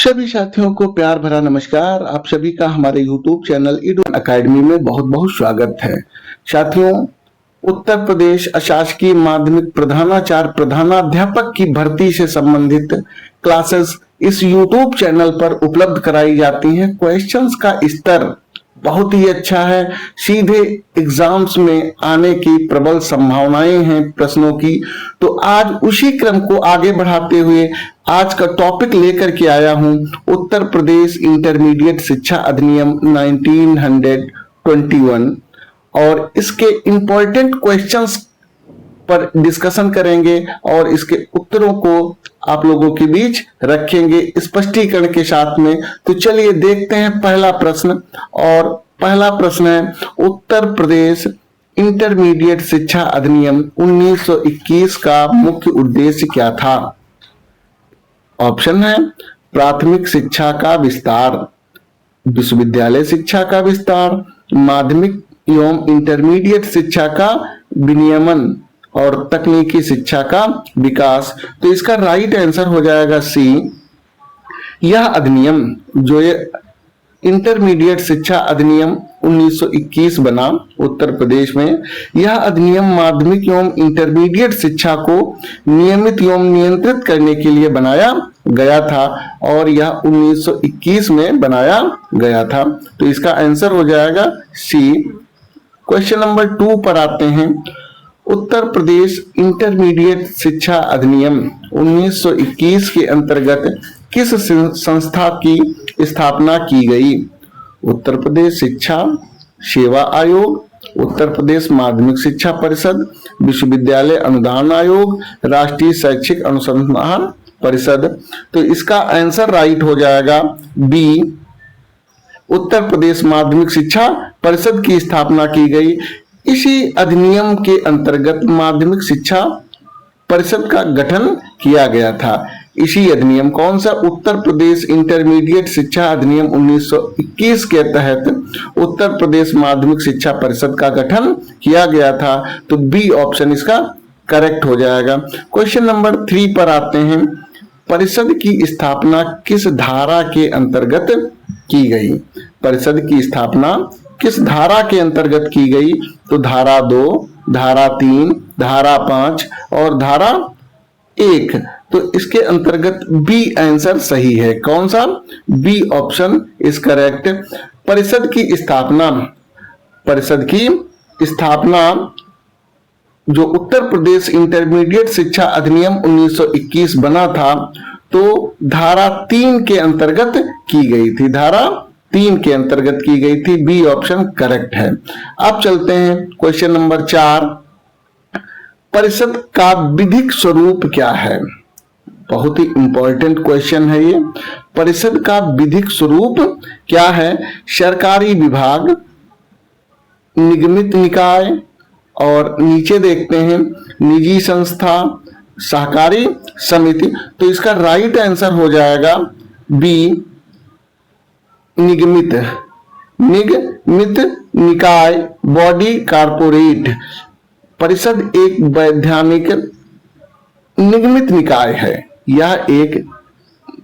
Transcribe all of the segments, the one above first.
सभी साथियों को प्यार भरा नमस्कार। आप सभी का हमारे YouTube चैनल ईडू एकेडमी में बहुत बहुत स्वागत है। साथियों, उत्तर प्रदेश अशासकीय माध्यमिक प्रधानाचार्य प्रधानाध्यापक की भर्ती से संबंधित क्लासेस इस YouTube चैनल पर उपलब्ध कराई जाती हैं। क्वेश्चंस का स्तर बहुत ही अच्छा है, सीधे एग्जाम्स में आने की प्रबल संभावनाएं हैं प्रश्नों की। तो आज उसी क्रम को आगे बढ़ाते हुए आज का टॉपिक लेकर के आया हूं, उत्तर प्रदेश इंटरमीडिएट शिक्षा अधिनियम 1921 और इसके इंपॉर्टेंट क्वेश्चंस पर डिस्कशन करेंगे और इसके उत्तरों को आप लोगों के बीच रखेंगे स्पष्टीकरण के साथ में। तो चलिए देखते हैं पहला प्रश्न। और पहला प्रश्न है, उत्तर प्रदेश इंटरमीडिएट शिक्षा अधिनियम 1921 का मुख्य उद्देश्य क्या था? ऑप्शन है प्राथमिक शिक्षा का विस्तार, विश्वविद्यालय शिक्षा का विस्तार, माध्यमिक एवं इंटरमीडिएट शिक्षा का विनियमन और तकनीकी शिक्षा का विकास। तो इसका राइट आंसर हो जाएगा सी। यह अधिनियम जो ये इंटरमीडिएट शिक्षा अधिनियम 1921 बना उत्तर प्रदेश में, यह अधिनियम माध्यमिक एवं इंटरमीडिएट शिक्षा को नियमित एवं नियंत्रित करने के लिए बनाया गया था और यह 1921 में बनाया गया था। तो इसका आंसर हो जाएगा सी। क्वेश्चन नंबर 2 पर आते हैं। उत्तर प्रदेश इंटरमीडिएट शिक्षा अधिनियम 1921 के अंतर्गत किस संस्था की स्थापना की गई? उत्तर प्रदेश शिक्षा सेवा आयोग, उत्तर प्रदेश माध्यमिक शिक्षा परिषद, विश्वविद्यालय अनुदान आयोग, राष्ट्रीय शैक्षिक अनुसंधान परिषद। तो इसका आंसर राइट हो जाएगा बी। उत्तर प्रदेश माध्यमिक शिक्षा परिषद की स्थापना की गई। इसी अधिनियम के अंतर्गत माध्यमिक शिक्षा परिषद का गठन किया गया था। इसी अधिनियम कौन सा? उत्तर प्रदेश इंटरमीडिएट शिक्षा अधिनियम 1921 के तहत उत्तर प्रदेश माध्यमिक शिक्षा परिषद का गठन किया गया था। तो बी ऑप्शन इसका करेक्ट हो जाएगा। क्वेश्चन नंबर 3 पर आते हैं। परिषद की स्थापना किस धारा के अंतर्गत की गई? परिषद की स्थापना किस धारा के अंतर्गत की गई? तो धारा 2, धारा 3, धारा 5 और धारा 1। तो इसके अंतर्गत बी आंसर सही है। कौन सा? B option is correct. परिषद की स्थापना जो उत्तर प्रदेश इंटरमीडिएट शिक्षा अधिनियम 1921 बना था तो धारा 3 के अंतर्गत की गई थी। धारा 3 के अंतर्गत की गई थी। बी ऑप्शन करेक्ट है। अब चलते हैं क्वेश्चन नंबर 4। परिषद का विधिक स्वरूप क्या है? बहुत ही इंपॉर्टेंट क्वेश्चन है ये। परिषद का विधिक स्वरूप क्या है? सरकारी विभाग, निगमित निकाय और नीचे देखते हैं निजी संस्था, सहकारी समिति। तो इसका राइट आंसर हो जाएगा बी, निगमित निकाय, बॉडी कॉर्पोरेट। परिषद एक वैधानिक निगमित निकाय है। यह एक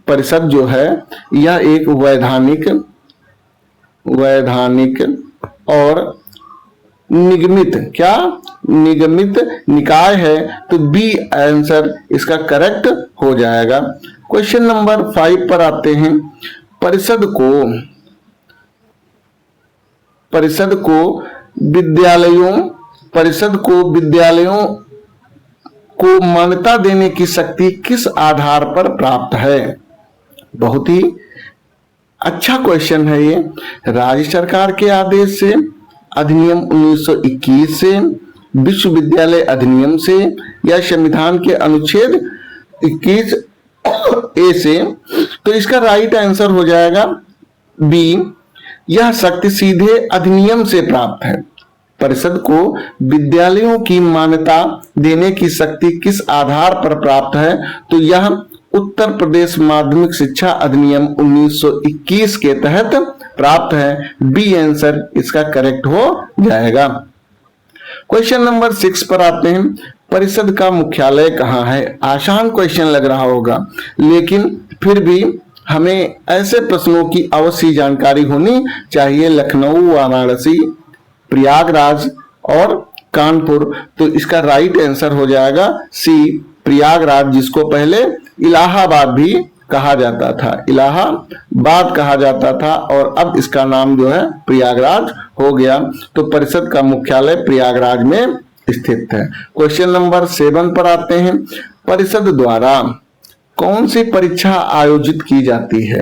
परिषद जो है यह एक वैधानिक और निगमित निगमित निकाय है। तो बी आंसर इसका करेक्ट हो जाएगा। क्वेश्चन नंबर 5 पर आते हैं। परिषद को विद्यालयों को मान्यता देने की शक्ति किस आधार पर प्राप्त है? बहुत ही अच्छा क्वेश्चन है ये। राज्य सरकार के आदेश से, अधिनियम 1921 से, विश्वविद्यालय अधिनियम से या संविधान के अनुच्छेद 21A से। तो इसका राइट आंसर हो जाएगा बी। यह शक्ति सीधे अधिनियम से प्राप्त है। परिषद को विद्यालयों की मान्यता देने की शक्ति किस आधार पर प्राप्त है? तो यह उत्तर प्रदेश माध्यमिक शिक्षा अधिनियम 1921 के तहत प्राप्त है। बी आंसर इसका करेक्ट हो जाएगा। क्वेश्चन नंबर 6 पर आते हैं। परिषद का मुख्यालय कहाँ है? आसान क्वेश्चन लग रहा होगा, लेकिन फिर भी हमें ऐसे प्रश्नों की अवश्य जानकारी होनी चाहिए। लखनऊ, वाराणसी, प्रयागराज और कानपुर। तो इसका राइट आंसर हो जाएगा सी, प्रयागराज, जिसको पहले इलाहाबाद भी कहा जाता था, इलाहाबाद कहा जाता था, और अब इसका नाम जो है प्रयागराज हो गया। तो परिषद का मुख्यालय प्रयागराज में स्थित है। क्वेश्चन नंबर 7 पर आते हैं। परिषद द्वारा कौन सी परीक्षा आयोजित की जाती है?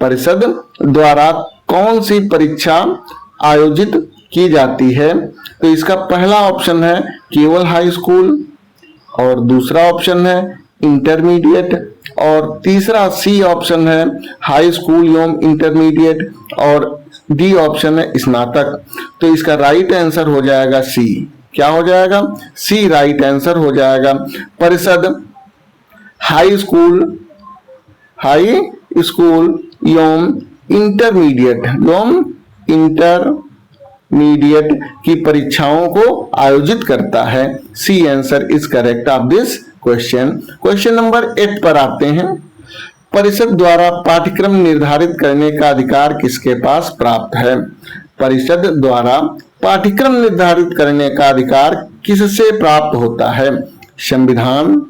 परिषद द्वारा कौन सी परीक्षा आयोजित की जाती है? तो इसका पहला ऑप्शन है केवल हाई स्कूल, और दूसरा ऑप्शन है इंटरमीडिएट, और तीसरा सी ऑप्शन है हाई स्कूल एवं इंटरमीडिएट, और डी ऑप्शन है स्नातक। तो इसका राइट आंसर हो जाएगा सी। क्या हो जाएगा? सी राइट आंसर हो जाएगा। परिषद हाई स्कूल एवं इंटरमीडिएट की परीक्षाओं को आयोजित करता है। C answer is correct of this question. Question number 8 पर आते हैं। परिषद द्वारा पाठ्यक्रम निर्धारित करने का अधिकार किसके पास प्राप्त है? परिषद द्वारा पाठ्यक्रम निर्धारित करने का अधिकार किससे प्राप्त होता है? संविधान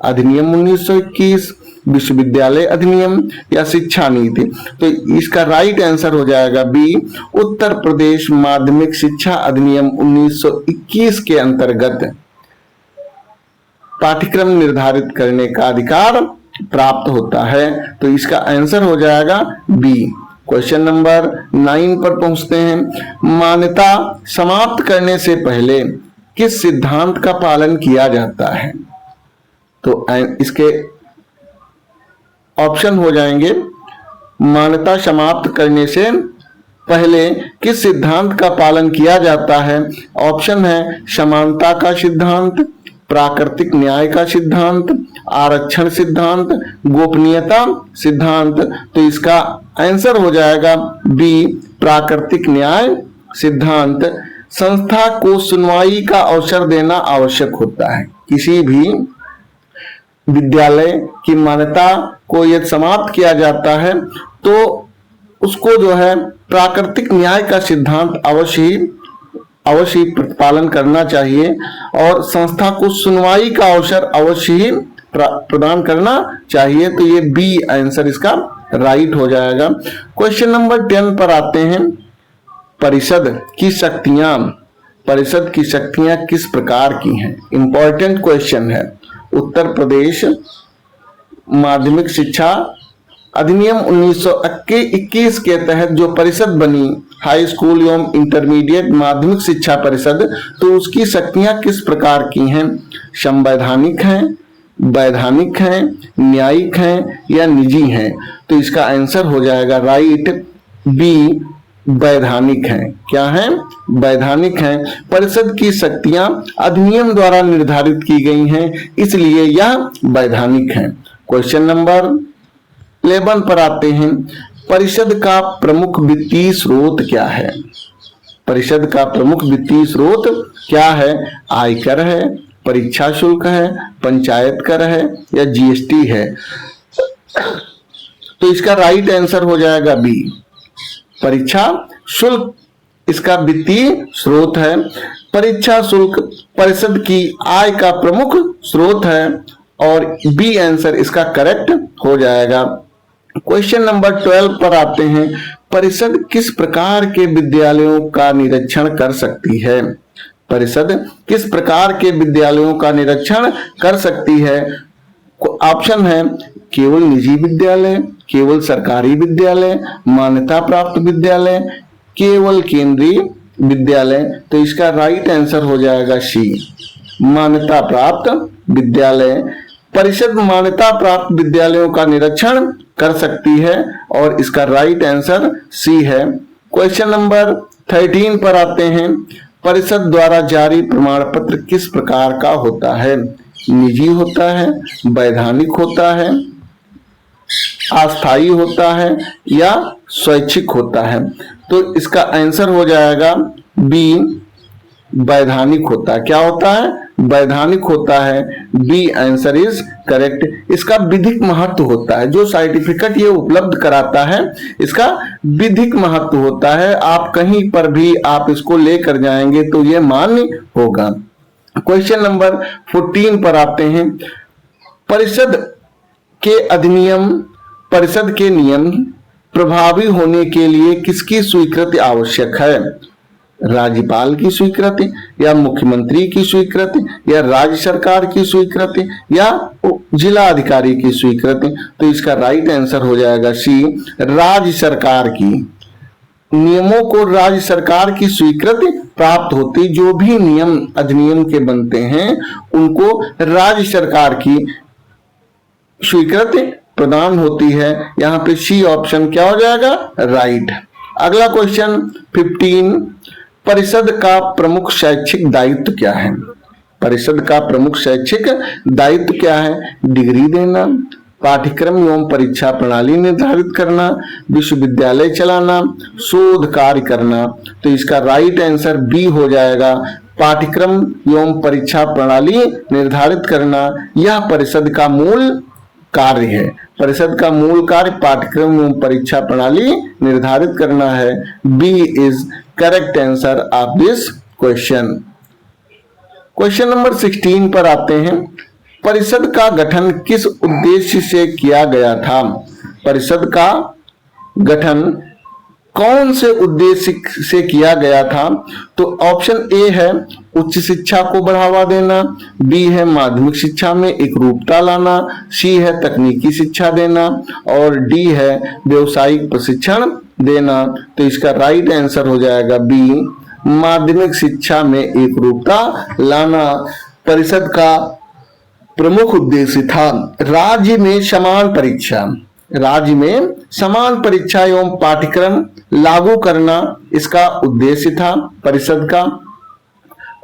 अधिनियम 1921, विश्वविद्यालय अधिनियम या शिक्षा नीति? तो इसका राइट आंसर हो जाएगा बी, उत्तर प्रदेश माध्यमिक शिक्षा अधिनियम 1921 के अंतर्गत पाठ्यक्रम निर्धारित करने का अधिकार प्राप्त होता है। तो इसका आंसर हो जाएगा बी। क्वेश्चन नंबर 9 पर पहुंचते हैं। मान्यता समाप्त करने से पहले किस सिद्धांत का पालन किया जाता है? तो इसके ऑप्शन हो जाएंगे, मान्यता समाप्त करने से पहले किस सिद्धांत का पालन किया जाता है? ऑप्शन है समानता का सिद्धांत, प्राकृतिक न्याय का सिद्धांत, आरक्षण सिद्धांत, गोपनीयता सिद्धांत। तो इसका आंसर हो जाएगा बी, प्राकृतिक न्याय सिद्धांत। संस्था को सुनवाई का अवसर देना आवश्यक होता है। किसी भी विद्यालय की मान्यता को यदि समाप्त किया जाता है तो उसको जो है प्राकृतिक न्याय का सिद्धांत अवश्य पालन करना चाहिए, और संस्था को सुनवाई का अवसर अवश्य ही प्रदान करना चाहिए। तो ये बी आंसर इसका राइट हो जाएगा। क्वेश्चन नंबर 10 पर आते हैं। परिषद की शक्तियां किस प्रकार की हैं? इंपॉर्टेंट क्वेश्चन है। उत्तर प्रदेश माध्यमिक शिक्षा अधिनियम 1921 के तहत जो परिषद बनी, हाई स्कूल एवं इंटरमीडिएट माध्यमिक शिक्षा परिषद, तो उसकी शक्तियां किस प्रकार की हैं? संवैधानिक हैं, वैधानिक हैं, न्यायिक हैं या निजी हैं? तो इसका आंसर हो जाएगा राइट बी, वैधानिक हैं। क्या है? वैधानिक हैं। परिषद की शक्तियां अधिनियम द्वारा निर्धारित की गई हैं, इसलिए यह वैधानिक हैं। क्वेश्चन नंबर 11 पर आते हैं। परिषद का प्रमुख वित्तीय स्रोत क्या है? परिषद का प्रमुख वित्तीय स्रोत क्या है? आयकर है, परीक्षा शुल्क है, पंचायत कर है या जीएसटी है? तो इसका राइट आंसर हो जाएगा बी, परीक्षा शुल्क इसका वित्तीय स्रोत है। परीक्षा शुल्क परिषद की आय का प्रमुख स्रोत है, और बी आंसर इसका करेक्ट हो जाएगा। क्वेश्चन नंबर 12 पर आते हैं। परिषद किस प्रकार के विद्यालयों का निरीक्षण कर सकती है? परिषद किस प्रकार के विद्यालयों का निरीक्षण कर सकती है? ऑप्शन है केवल निजी विद्यालय, केवल सरकारी विद्यालय, मान्यता प्राप्त विद्यालय, केवल केंद्रीय विद्यालय। तो इसका राइट आंसर हो जाएगा सी, मान्यता प्राप्त विद्यालय। परिषद मान्यता प्राप्त विद्यालयों का निरीक्षण कर सकती है, और इसका राइट आंसर सी है। क्वेश्चन नंबर 13 पर आते हैं। परिषद द्वारा जारी प्रमाण पत्र किस प्रकार का होता है? निजी होता है, वैधानिक होता है, अस्थायी होता है या स्वैच्छिक होता है? तो इसका आंसर हो जाएगा बी, वैधानिक होता है। क्या होता है? वैधानिक होता है। B answer is correct. इसका विधिक महत्व होता है, जो सर्टिफिकेट ये उपलब्ध कराता है इसका विधिक महत्व होता है। आप कहीं पर भी आप इसको लेकर जाएंगे तो ये मान्य होगा। क्वेश्चन नंबर 14 पर आते हैं। परिषद के नियम प्रभावी होने के लिए किसकी स्वीकृति आवश्यक है? राज्यपाल की स्वीकृति, या मुख्यमंत्री की स्वीकृति, या राज्य सरकार की स्वीकृति, या जिला अधिकारी की स्वीकृति? तो इसका राइट आंसर हो जाएगा सी, राज्य सरकार की। नियमों को राज्य सरकार की स्वीकृति प्राप्त होती, जो भी नियम अधिनियम के बनते हैं उनको राज्य सरकार की स्वीकृति प्रदान होती है। यहां पे सी ऑप्शन क्या हो जाएगा? राइट। अगला क्वेश्चन 15, परिषद का प्रमुख शैक्षिक दायित्व क्या है? परिषद का प्रमुख शैक्षिक दायित्व क्या है? डिग्री देना, पाठ्यक्रम एवं परीक्षा प्रणाली निर्धारित करना, विश्वविद्यालय चलाना, शोध कार्य करना। तो इसका राइट आंसर बी हो जाएगा, पाठ्यक्रम एवं परीक्षा प्रणाली निर्धारित करना। यह परिषद का मूल कार्य है। परिषद का मूल कार्य पाठ्यक्रम एवं परीक्षा प्रणाली निर्धारित करना है। B is correct answer of this question. Question number 16 पर आते हैं। परिषद का गठन किस उद्देश्य से किया गया था? परिषद का गठन कौन से उद्देश्य से किया गया था? तो ऑप्शन ए है उच्च शिक्षा को बढ़ावा देना, बी है माध्यमिक शिक्षा में एकरूपता लाना, सी है तकनीकी शिक्षा देना, और डी है व्यवसायिक प्रशिक्षण देना। तो इसका राइट आंसर हो जाएगा बी, माध्यमिक शिक्षा में एकरूपता लाना परिषद का प्रमुख उद्देश्य था। राज्य में समान परीक्षा एवं पाठ्यक्रम लागू करना इसका उद्देश्य था परिषद का,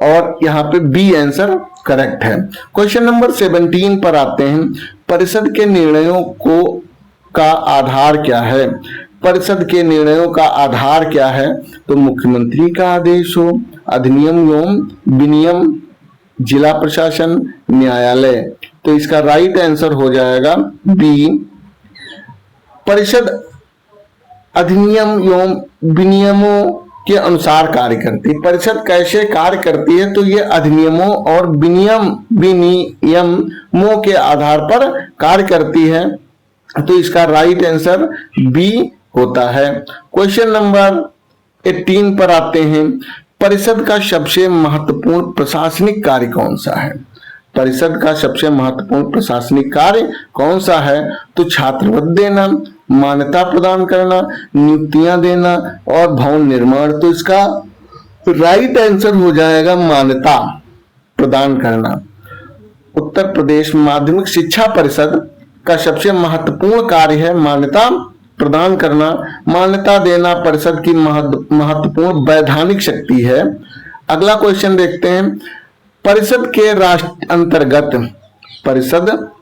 और यहाँ पे बी आंसर करेक्ट है। क्वेश्चन नंबर 17 पर आते हैं। परिषद के निर्णयों का आधार क्या है? परिषद के निर्णयों का आधार क्या है? तो मुख्यमंत्री का आदेश हो, अधिनियम एवं विनियम, जिला प्रशासन, न्यायालय। तो इसका राइट आंसर हो जाएगा बी, परिषद अधिनियम एवं विनियमों के अनुसार कार्य करती है। परिषद कैसे कार्य करती है? तो ये अधिनियमों और विनियमों के आधार पर कार्य करती है। तो इसका राइट आंसर बी होता है। क्वेश्चन नंबर 18 पर आते हैं। परिषद का सबसे महत्वपूर्ण प्रशासनिक कार्य कौन सा है? परिषद का सबसे महत्वपूर्ण प्रशासनिक कार्य कौन सा है? तो छात्रवृत्ति देना, मान्यता प्रदान करना, नियुक्तियां देना और भवन निर्माण। तो इसका राइट आंसर हो जाएगा मान्यता प्रदान करना। उत्तर प्रदेश माध्यमिक शिक्षा परिषद का सबसे महत्वपूर्ण कार्य है मान्यता प्रदान करना। मान्यता देना परिषद की महत्वपूर्ण वैधानिक शक्ति है। अगला क्वेश्चन देखते हैं। परिषद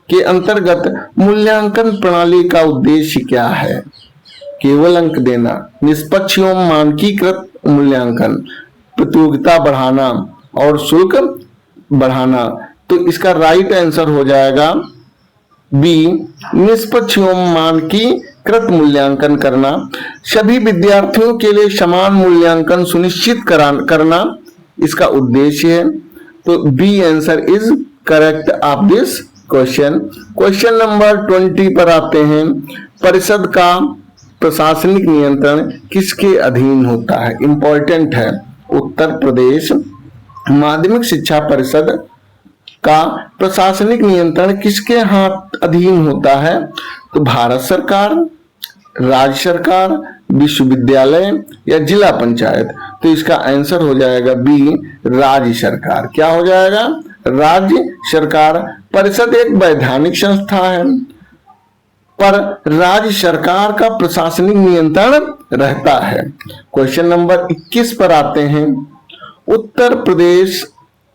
के अंतर्गत मूल्यांकन प्रणाली का उद्देश्य क्या है? केवल अंक देना, निष्पक्ष एवं मानकीकृत मूल्यांकन, प्रतियोगिता बढ़ाना और शुल्क बढ़ाना। तो इसका राइट आंसर हो जाएगा बी, निष्पक्ष एवं मानकीकृत मूल्यांकन करना। सभी विद्यार्थियों के लिए समान मूल्यांकन सुनिश्चित करना इसका उद्देश्य है। तो B answer is correct of this question. Question number 20 पर आते हैं। परिषद का प्रशासनिक नियंत्रण किसके अधीन होता है? इंपॉर्टेंट है। उत्तर प्रदेश माध्यमिक शिक्षा परिषद का प्रशासनिक नियंत्रण किसके हाथ अधीन होता है? तो भारत सरकार, राज्य सरकार, विश्वविद्यालय या जिला पंचायत। तो इसका आंसर हो जाएगा बी, राज्य सरकार। क्या हो जाएगा? राज्य सरकार। परिषद एक वैधानिक संस्था है, पर राज्य सरकार का प्रशासनिक नियंत्रण रहता है। क्वेश्चन नंबर 21 पर आते हैं। उत्तर प्रदेश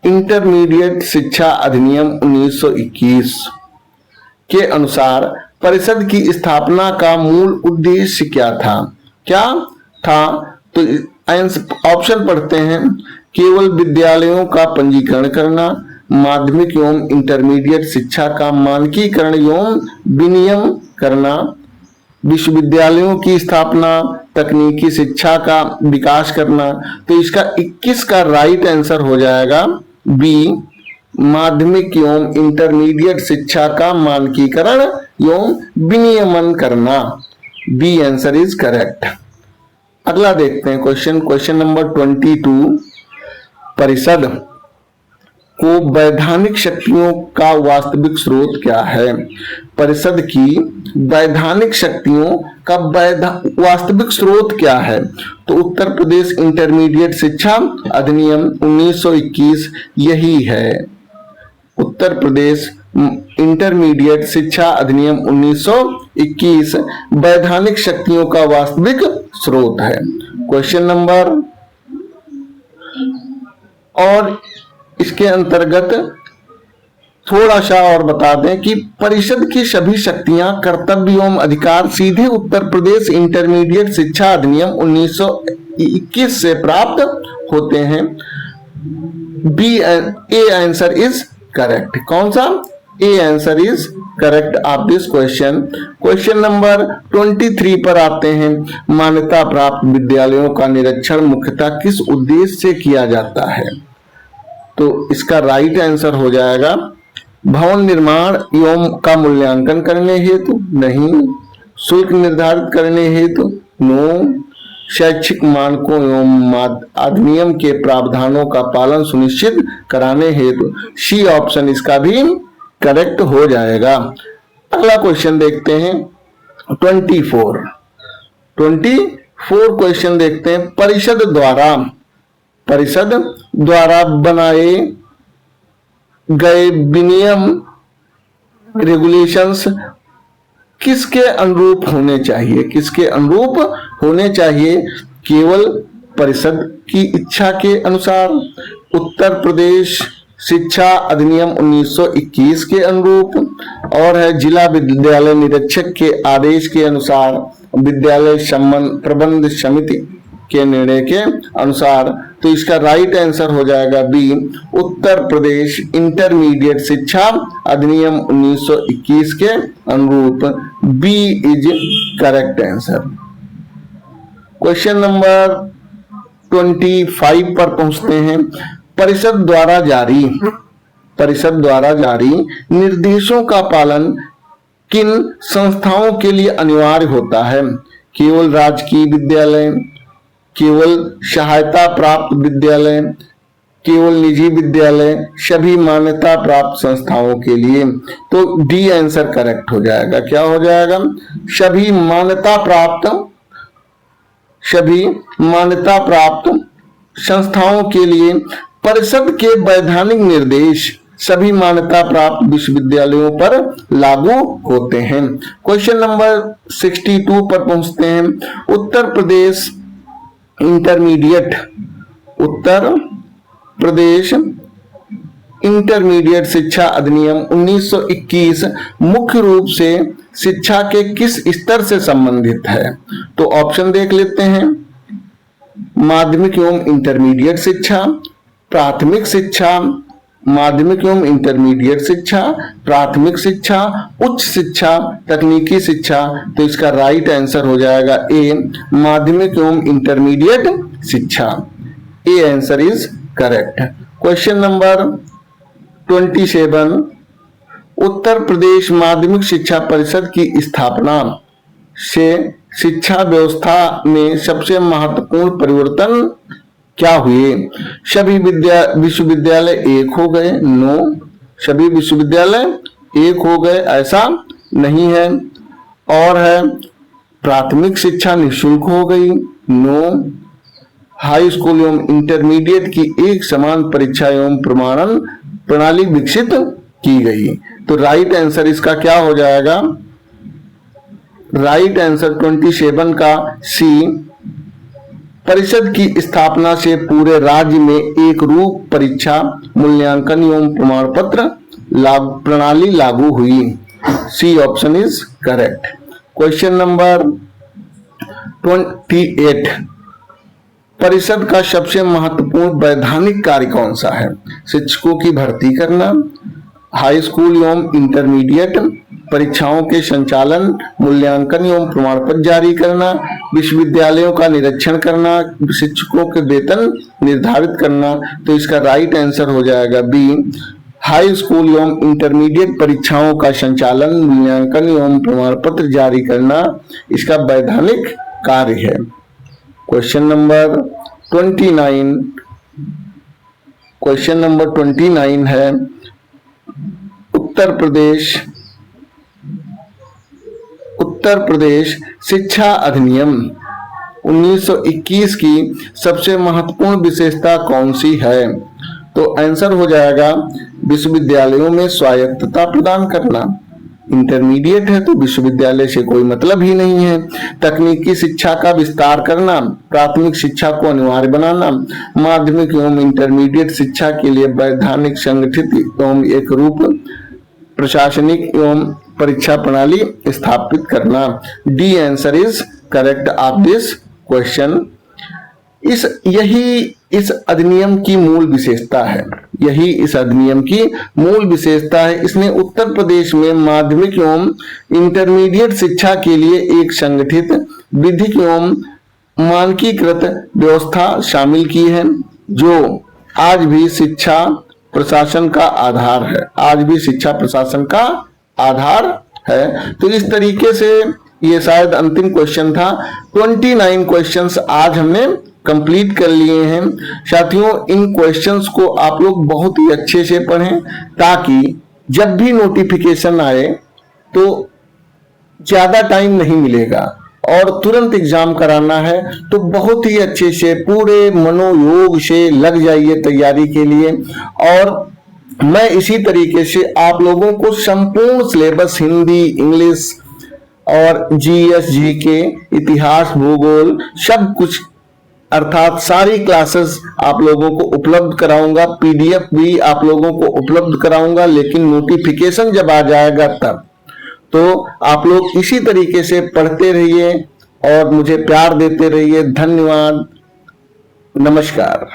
इंटरमीडिएट शिक्षा अधिनियम 1921 के अनुसार परिषद की स्थापना का मूल उद्देश्य क्या था? तो ऑप्शन पढ़ते हैं। केवल विद्यालयों का पंजीकरण करना, माध्यमिक एवं इंटरमीडिएट शिक्षा का मानकीकरण एवं विनियम करना, विश्वविद्यालयों की स्थापना, तकनीकी शिक्षा का विकास करना। तो इसका 21 का राइट आंसर हो जाएगा बी, माध्यमिक एवं इंटरमीडिएट शिक्षा का मानकीकरण एवं विनियमन करना। B answer is correct. अगला देखते हैं क्वेश्चन नंबर 22। परिषद को वैधानिक शक्तियों का वास्तविक स्रोत क्या है? परिषद की वैधानिक शक्तियों का वास्तविक स्रोत क्या है? तो उत्तर प्रदेश इंटरमीडिएट शिक्षा अधिनियम 1921 यही है। उत्तर प्रदेश इंटरमीडिएट शिक्षा अधिनियम 1921 वैधानिक शक्तियों का वास्तविक स्रोत है। क्वेश्चन नंबर, और इसके अंतर्गत थोड़ा सा और बता दें कि परिषद की सभी शक्तियां, कर्तव्य एवं अधिकार सीधे उत्तर प्रदेश इंटरमीडिएट शिक्षा अधिनियम 1921 से प्राप्त होते हैं। B A answer is correct. कौन सा? A answer is correct of this question. Question number 23 पर आते हैं। मान्यता प्राप्त विद्यालयों का निरीक्षण मुख्यतः किस उद्देश्य से किया जाता है? तो इसका राइट आंसर हो जाएगा भवन निर्माण एवं का मूल्यांकन करने हेतु, नहीं। शुल्क निर्धारित करने हेतु, नो। शैक्षिक मानकों एवं अधिनियम के प्रावधानों का पालन सुनिश्चित कराने हेतु। सी ऑप्शन इसका भी करेक्ट हो जाएगा। अगला क्वेश्चन देखते हैं 24 क्वेश्चन देखते हैं। परिषद द्वारा बनाए गए विनियम रेगुलेशंस किसके अनुरूप होने चाहिए? किसके अनुरूप होने चाहिए? केवल परिषद की इच्छा के अनुसार, उत्तर प्रदेश शिक्षा अधिनियम 1921 के अनुरूप, और है जिला विद्यालय निरीक्षक के आदेश के अनुसार, विद्यालय प्रबंध समिति के निर्णय के अनुसार। तो इसका राइट आंसर हो जाएगा बी, उत्तर प्रदेश इंटरमीडिएट शिक्षा अधिनियम 1921 के अनुरूप। B is correct answer. Question number 25 पर पहुंचते हैं। परिषद द्वारा जारी निर्देशों का पालन किन संस्थाओं के लिए अनिवार्य होता है? केवल राजकीय विद्यालय, केवल सहायता प्राप्त विद्यालय, केवल निजी विद्यालय, सभी मान्यता प्राप्त संस्थाओं के लिए। तो डी आंसर करेक्ट हो जाएगा। क्या हो जाएगा? सभी मान्यता प्राप्त संस्थाओं के लिए परिषद के वैधानिक निर्देश सभी मान्यता प्राप्त विश्वविद्यालयों पर लागू होते हैं। क्वेश्चन नंबर 62 पर पहुंचते हैं। उत्तर प्रदेश इंटरमीडिएट शिक्षा अधिनियम 1921 मुख्य रूप से शिक्षा के किस स्तर से संबंधित है? तो ऑप्शन देख लेते हैं। माध्यमिक एवं इंटरमीडिएट शिक्षा, प्राथमिक शिक्षा, माध्यमिक एवं इंटरमीडिएट शिक्षा, प्राथमिक शिक्षा, उच्च शिक्षा, तकनीकी शिक्षा। तो इसका राइट आंसर हो जाएगा ए, माध्यमिक एवं इंटरमीडिएट शिक्षा। ए answer is correct. Question number 27, Uttar Pradesh माध्यमिक शिक्षा परिषद की स्थापना से शिक्षा व्यवस्था में सबसे महत्वपूर्ण परिवर्तन क्या हुए? सभी विश्वविद्यालय एक हो गए, नो। सभी विश्वविद्यालय एक हो गए, ऐसा नहीं है। और है प्राथमिक शिक्षा निःशुल्क हो गई, नो। हाई स्कूल एवं इंटरमीडिएट की एक समान परीक्षा एवं प्रमाणन प्रणाली विकसित की गई। तो राइट आंसर इसका क्या हो जाएगा? राइट आंसर 27 का सी, परिषद की स्थापना से पूरे राज्य में एक रूप परीक्षा मूल्यांकन एवं प्रमाण पत्र प्रणाली लागू हुई। C option is correct. Question number 28, परिषद का सबसे महत्वपूर्ण वैधानिक कार्य कौन सा है? शिक्षकों की भर्ती करना, हाई स्कूल एवं इंटरमीडिएट परीक्षाओं के संचालन, मूल्यांकन एवं प्रमाण पत्र जारी करना, विश्वविद्यालयों का निरीक्षण करना, शिक्षकों के वेतन निर्धारित करना। तो इसका राइट आंसर हो जाएगा बी, हाई स्कूल एवं इंटरमीडिएट परीक्षाओं का संचालन, मूल्यांकन एवं प्रमाण पत्र जारी करना इसका वैधानिक कार्य है। क्वेश्चन नंबर 29 है उत्तर प्रदेश शिक्षा अधिनियम 1921 की सबसे महत्वपूर्ण विशेषता कौन सी है? तो आंसर हो जाएगा विश्वविद्यालयों में स्वायत्तता प्रदान करना। इंटरमीडिएट है तो विश्वविद्यालय से कोई मतलब ही नहीं है। तकनीकी शिक्षा का विस्तार करना, प्राथमिक शिक्षा को अनिवार्य बनाना, माध्यमिक एवं इंटरमीडिएट शिक्षा के लिए वैधानिक, संगठित एवं एक रूप प्रशासनिक एवं परीक्षा प्रणाली स्थापित करना। D answer is correct of this question. यही इस अधिनियम की मूल विशेषता है। इसने उत्तर प्रदेश में माध्यमिक एवं इंटरमीडिएट शिक्षा के लिए एक संगठित, विधिक एवं मानकीकृत व्यवस्था शामिल की है, जो आज भी शिक्षा प्रशासन का आधार है। तो इस तरीके से ये शायद अंतिम क्वेश्चन था। 29 क्वेश्चंस आज हमने कंप्लीट कर लिए हैं। साथियों, इन क्वेश्चंस को आप लोग बहुत ही अच्छे से पढ़ें, ताकि जब भी नोटिफिकेशन आए तो ज्यादा टाइम नहीं मिलेगा और तुरंत एग्जाम कराना है। तो बहुत ही अच्छे से पूरे मनोयोग से लग जाइए तैयारी के लिए। और मैं इसी तरीके से आप लोगों को संपूर्ण सिलेबस, हिंदी, इंग्लिश और जीएस, जीके, इतिहास, भूगोल, सब कुछ अर्थात सारी क्लासेस आप लोगों को उपलब्ध कराऊंगा। पीडीएफ भी आप लोगों को उपलब्ध कराऊंगा, लेकिन नोटिफिकेशन जब आ जाएगा तब। तो आप लोग इसी तरीके से पढ़ते रहिए और मुझे प्यार देते रहिए। धन्यवाद, नमस्कार।